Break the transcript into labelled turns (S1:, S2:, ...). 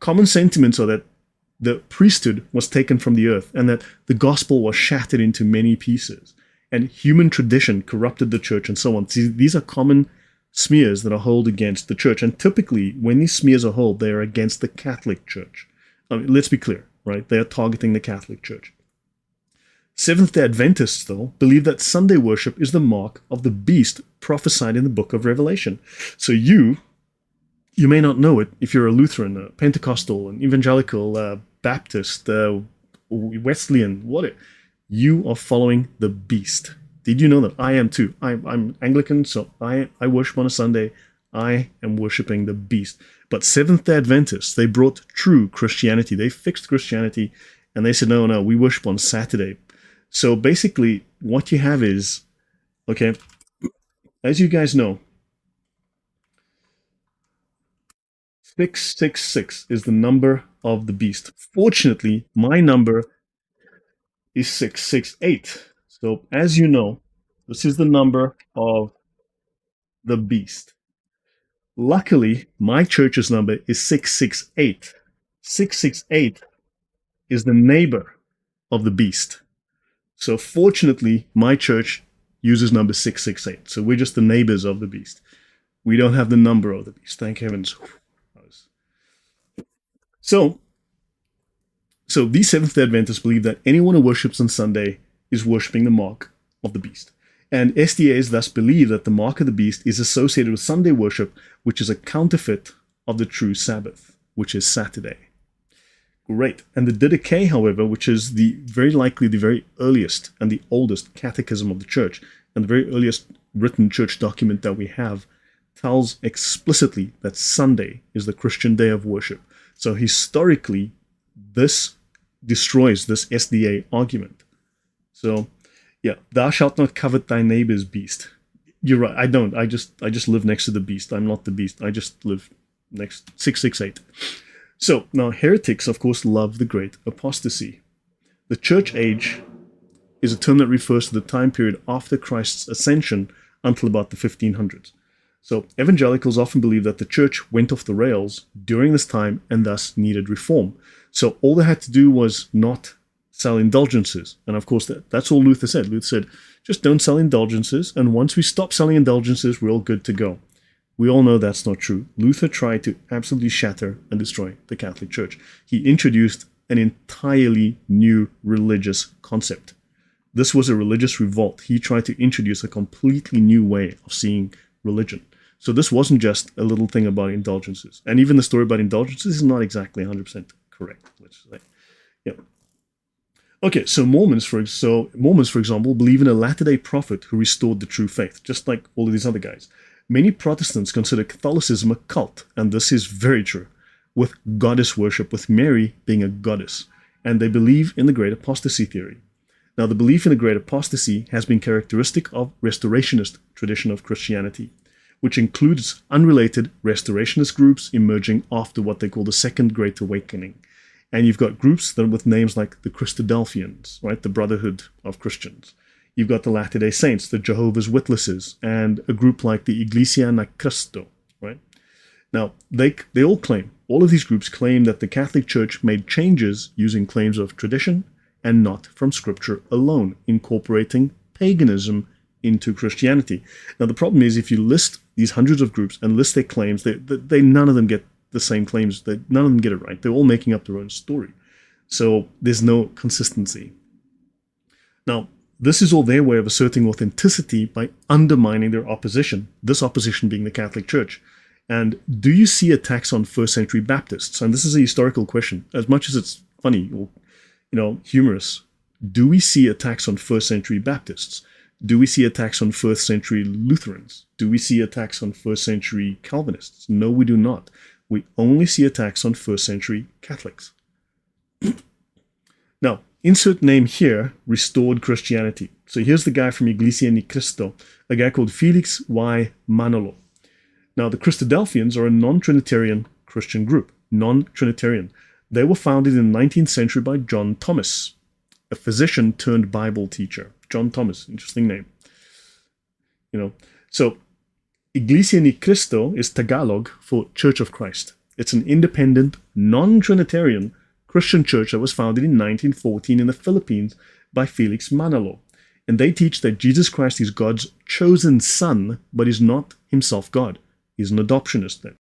S1: common sentiments are that the priesthood was taken from the earth and that the gospel was shattered into many pieces and human tradition corrupted the church and so on. See, these are common smears that are hurled against the church. And typically, when these smears are hurled, they are against the Catholic Church. I mean, let's be clear, right? They are targeting the Catholic Church. Seventh-day Adventists, though, believe that Sunday worship is the mark of the beast prophesied in the book of Revelation. So you may not know it if you're a Lutheran, a Pentecostal, an Evangelical, Baptist, Wesleyan, whatever. You are following the beast. Did you know that? I am too. I'm Anglican, so I worship on a Sunday. I am worshiping the beast. But Seventh-day Adventists, they brought true Christianity. They fixed Christianity, and they said, no, we worship on Saturday. So basically, what you have is, okay, as you guys know, 666 is the number of the beast. Fortunately, my number is 668. So as you know, this is the number of the beast. Luckily, my church's number is 668. 668 is the neighbor of the beast. So fortunately, my church uses number 668. So we're just the neighbors of the beast. We don't have the number of the beast. Thank heavens. So these Seventh-day Adventists believe that anyone who worships on Sunday is worshipping the mark of the beast. And SDAs thus believe that the mark of the beast is associated with Sunday worship, which is a counterfeit of the true Sabbath, which is Saturday. Great. And the Didache, however, which is very likely the very earliest and the oldest catechism of the church, and the very earliest written church document that we have, tells explicitly that Sunday is the Christian day of worship. So historically, this destroys this SDA argument. So, yeah, thou shalt not covet thy neighbor's beast. You're right. I don't. I just live next to the beast. I'm not the beast. I just live next 668. So now heretics, of course, love the Great Apostasy. The church age is a term that refers to the time period after Christ's ascension until about the 1500s. So evangelicals often believe that the church went off the rails during this time and thus needed reform. So all they had to do was not sell indulgences. And of course, that's all Luther said. Luther said, just don't sell indulgences. And once we stop selling indulgences, we're all good to go. We all know that's not true. Luther tried to absolutely shatter and destroy the Catholic Church. He introduced an entirely new religious concept. This was a religious revolt. He tried to introduce a completely new way of seeing religion. So this wasn't just a little thing about indulgences. And even the story about indulgences is not exactly 100% correct, let's say. Yeah. Okay, so Mormons, for example, believe in a latter-day prophet who restored the true faith, just like all of these other guys. Many Protestants consider Catholicism a cult, and this is very true, with goddess worship, with Mary being a goddess. And they believe in the Great Apostasy theory. Now, the belief in the Great Apostasy has been characteristic of restorationist tradition of Christianity, which includes unrelated restorationist groups emerging after what they call the Second Great Awakening. And you've got groups that with names like the Christadelphians, right, the Brotherhood of Christians. You've got the Latter-day Saints, the Jehovah's Witnesses, and a group like the Iglesia Ni Cristo, right? Now, they all claim, all of these groups claim that the Catholic Church made changes using claims of tradition and not from Scripture alone, incorporating paganism into Christianity. Now, the problem is if you list these hundreds of groups and list their claims, they none of them get the same claims. None of them get it right. They're all making up their own story. So there's no consistency. Now, this is all their way of asserting authenticity by undermining their opposition, this opposition being the Catholic Church. And do you see attacks on first century Baptists? And this is a historical question. As much as it's funny or humorous, do we see attacks on first century Baptists? Do we see attacks on first century Lutherans? Do we see attacks on first century Calvinists? No, we do not. We only see attacks on first century Catholics. Now, insert name here, restored Christianity. So here's the guy from Iglesia Ni Cristo, a guy called Felix Y. Manolo. Now, the Christadelphians are a non-Trinitarian Christian group. Non-Trinitarian. They were founded in the 19th century by John Thomas, a physician turned Bible teacher. John Thomas, interesting name. So Iglesia Ni Cristo is Tagalog for Church of Christ. It's an independent, non-Trinitarian Christian church that was founded in 1914 in the Philippines by Felix Manalo. And they teach that Jesus Christ is God's chosen son, but is not himself God. He's an adoptionist then.